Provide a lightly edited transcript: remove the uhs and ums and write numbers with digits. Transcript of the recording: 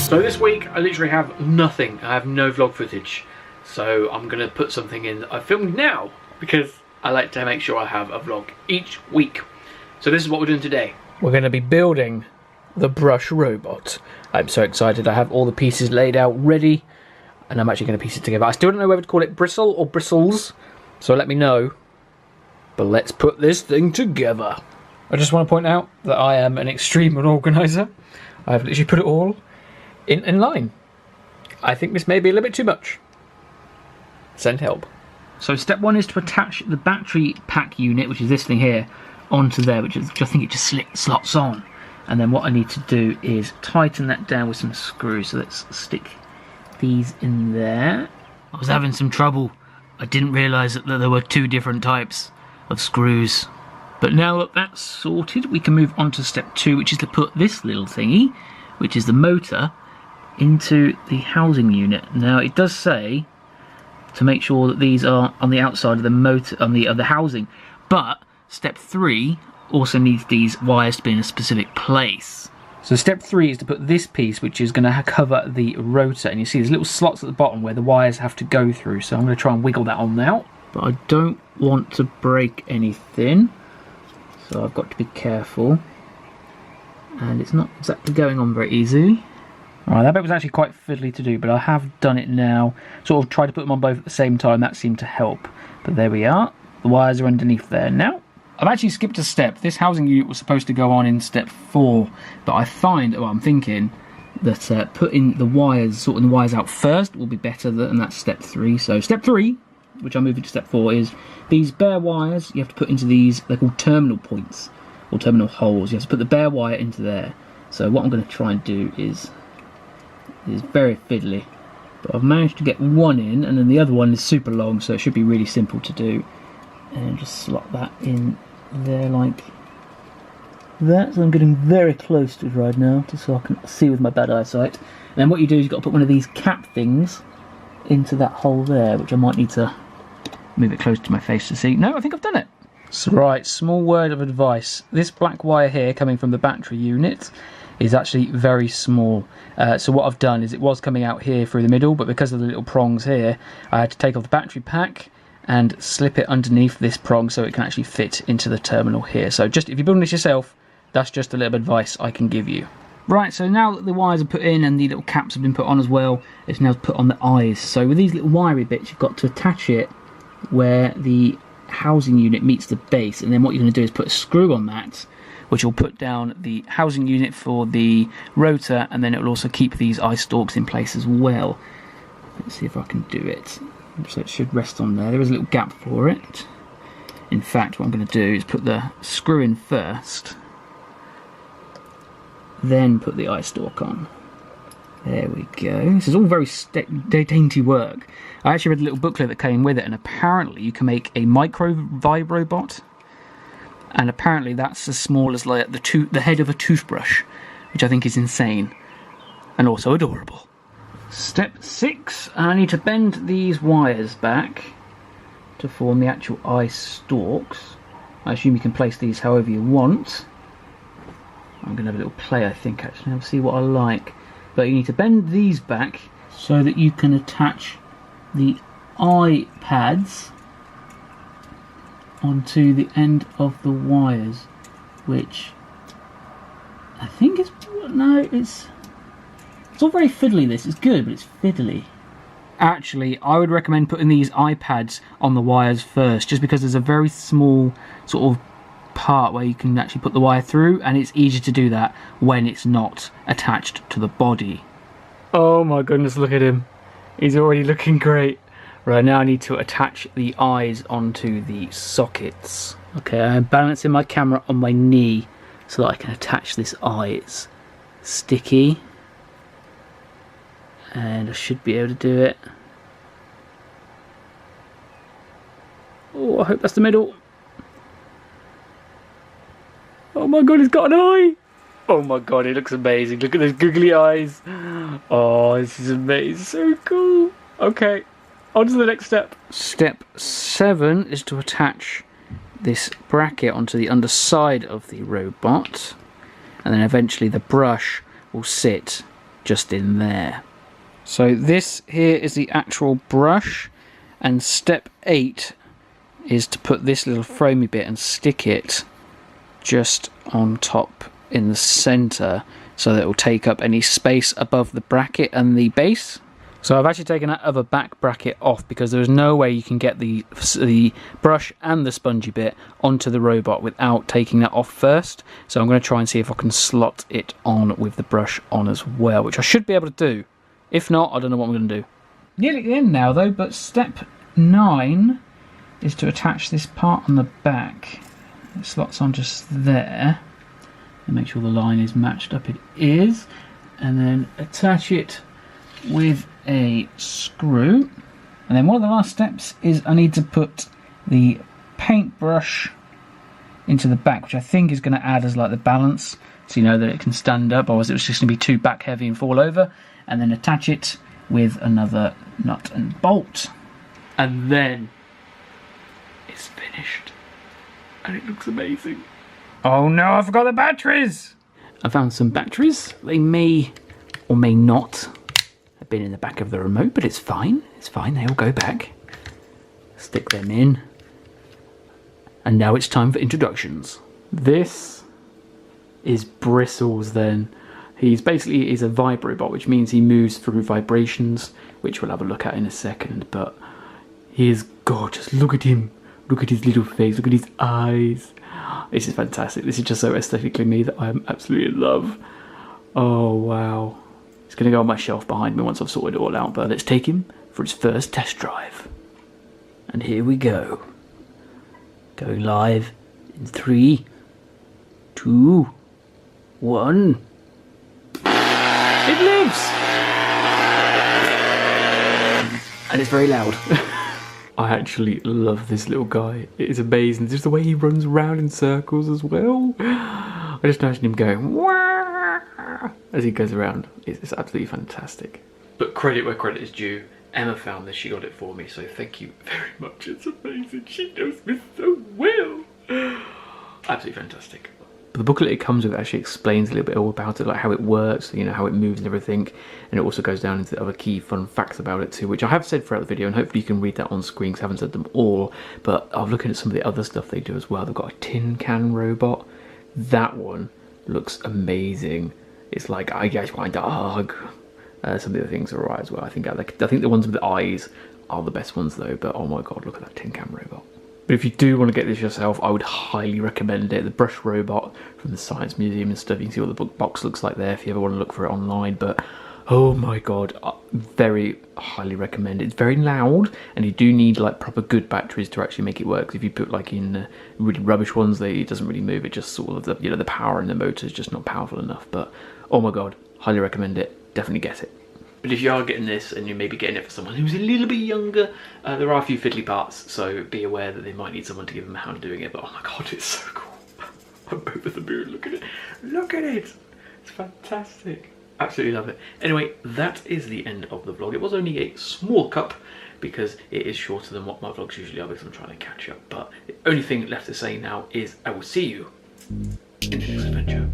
So this week I literally have nothing. I have no vlog footage. So I'm going to put something in that I filmed now because I like to make sure I have a vlog each week. So this is what we're doing today. We're going to be building the brush robot. I'm so excited. I have all the pieces laid out ready and I'm actually going to piece it together. I still don't know whether to call it Bristle or Bristles, so let me know. But let's put this thing together. I just want to point out that I am an extreme organiser. I've literally put it all in line. I think this may be a little bit too much. Send help. So step one is to attach the battery pack unit, which is this thing here, onto there, which I think it just slots on. And then what I need to do is tighten that down with some screws. So let's stick these in there. I was having some trouble. I didn't realise that there were two different types of screws. But now that that's sorted, we can move on to step two, which is to put this little thingy, which is the motor, into the housing unit. Now it does say to make sure that these are on the outside of the motor, on the housing, but step three also needs these wires to be in a specific place. So step three is to put this piece, which is going to cover the rotor, and you see there's little slots at the bottom where the wires have to go through, so I'm going to try and wiggle that on now, but I don't want to break anything, so I've got to be careful, and it's not exactly going on very easily. Alright, that bit was actually quite fiddly to do, but I have done it now. Sort of tried to put them on both at the same time, that seemed to help. But there we are. The wires are underneath there now. I've actually skipped a step. This housing unit was supposed to go on in step 4, but I find, well, I'm thinking that putting the wires, sorting the wires out first will be better than that step 3. So step 3, which I'm moving to step 4, is these bare wires you have to put into these, they're called terminal points, or terminal holes. You have to put the bare wire into there. So what I'm going to try and do is very fiddly, but I've managed to get one in, and then the other one is super long, so it should be really simple to do. And just slot that in there like that. So I'm getting very close to it right now, just so I can see with my bad eyesight. And then what you do is you've got to put one of these cap things into that hole there, which I might need to move it close to my face to see. No, I think I've done it. So, right, small word of advice. This black wire here coming from the battery unit is actually very small. So what I've done is it was coming out here through the middle, but because of the little prongs here, I had to take off the battery pack and slip it underneath this prong so it can actually fit into the terminal here. So just if you're building this yourself, that's just a little bit of advice I can give you. Right, so now that the wires are put in and the little caps have been put on as well, it's now put on the eyes. So with these little wiry bits, you've got to attach it where the housing unit meets the base, and then what you're going to do is put a screw on that, which will put down the housing unit for the rotor, and then it will also keep these eye stalks in place as well. Let's see if I can do it. So it should rest on there. There is a little gap for it. In fact, what I'm going to do is put the screw in first, then put the eye stalk on. There we go. This is all very dainty work. I actually read a little booklet that came with it, and apparently you can make a micro vibrobot. And apparently that's as small as like the head of a toothbrush, which I think is insane and also adorable. Step 6, I need to bend these wires back to form the actual eye stalks. I assume you can place these however you want. I'm going to have a little play, I think, actually. I'll see what I like. But you need to bend these back so that you can attach the eye pads onto the end of the wires, which I think is, no, it's all very fiddly. This is good, but it's fiddly. Actually, I would recommend putting these iPads on the wires first, just because there's a very small sort of part where you can actually put the wire through, and it's easier to do that when it's not attached to the body. Oh my goodness, look at him. He's already looking great. Right, now I need to attach the eyes onto the sockets. Okay, I'm balancing my camera on my knee so that I can attach this eye. It's sticky, and I should be able to do it. Oh, I hope that's the middle. Oh my god, he's got an eye! Oh my god, it looks amazing. Look at those googly eyes. Oh, this is amazing. So cool. Okay. On to the next step. Step 7 is to attach this bracket onto the underside of the robot, and then eventually the brush will sit just in there. So this here is the actual brush, and step 8 is to put this little framey bit and stick it just on top in the centre, so that it will take up any space above the bracket and the base. So I've actually taken that other back bracket off because there's no way you can get the brush and the spongy bit onto the robot without taking that off first. So I'm going to try and see if I can slot it on with the brush on as well, which I should be able to do. If not, I don't know what I'm going to do. Nearly at the end now though, but step 9 is to attach this part on the back. It slots on just there. And make sure the line is matched up. It is. And then attach it with a screw. And then one of the last steps is I need to put the paintbrush into the back, which I think is going to add as like the balance, so you know that it can stand up, otherwise it was just going to be too back heavy and fall over. And then attach it with another nut and bolt. And then it's finished. And it looks amazing. Oh no, I forgot the batteries! I found some batteries. They may or may not have been in the back of the remote, but it's fine. It's fine, they all go back. Stick them in. And now it's time for introductions. This is Bristles then. He's a vibrobot, which means he moves through vibrations, which we'll have a look at in a second, but he is gorgeous. Look at him. Look at his little face. Look at his eyes. This is fantastic. This is just so aesthetically me that I am absolutely in love. Oh, wow. It's going to go on my shelf behind me once I've sorted it all out, but let's take him for his first test drive. And here we go. Going live in 3, 2, 1. It lives! And it's very loud. I actually love this little guy. It is amazing. Just the way he runs around in circles as well. I just imagine him going wah as he goes around. It's absolutely fantastic. But credit where credit is due. Emma found this, she got it for me, so thank you very much. It's amazing. She knows me so well. Absolutely fantastic. But the booklet it comes with actually explains a little bit all about it, like how it works, you know, how it moves and everything. And it also goes down into the other key fun facts about it too, which I have said throughout the video, and hopefully you can read that on screen because I haven't said them all. But I'm looking at some of the other stuff they do as well. They've got a tin can robot. That one looks amazing. It's like, I just want a dog. Some of the other things are alright as well. I think the ones with the eyes are the best ones though, but oh my god, look at that tin can robot. But if you do want to get this yourself, I would highly recommend it. The brush robot from the Science Museum and stuff. You can see what the box looks like there if you ever want to look for it online. But oh my god, very highly recommend it. It's very loud, and you do need like proper good batteries to actually make it work. If you put like in really rubbish ones, it doesn't really move. It just sort of the power in the motor is just not powerful enough. But oh my god, highly recommend it. Definitely get it. But if you are getting this and you may be getting it for someone who's a little bit younger, there are a few fiddly parts, so be aware that they might need someone to give them a hand doing it. But oh my god, it's so cool. I'm over the moon. Look at it. Look at it. It's fantastic. Absolutely love it. Anyway, that is the end of the vlog. It was only a small cup because it is shorter than what my vlogs usually are because I'm trying to catch up. But the only thing left to say now is I will see you in the next adventure.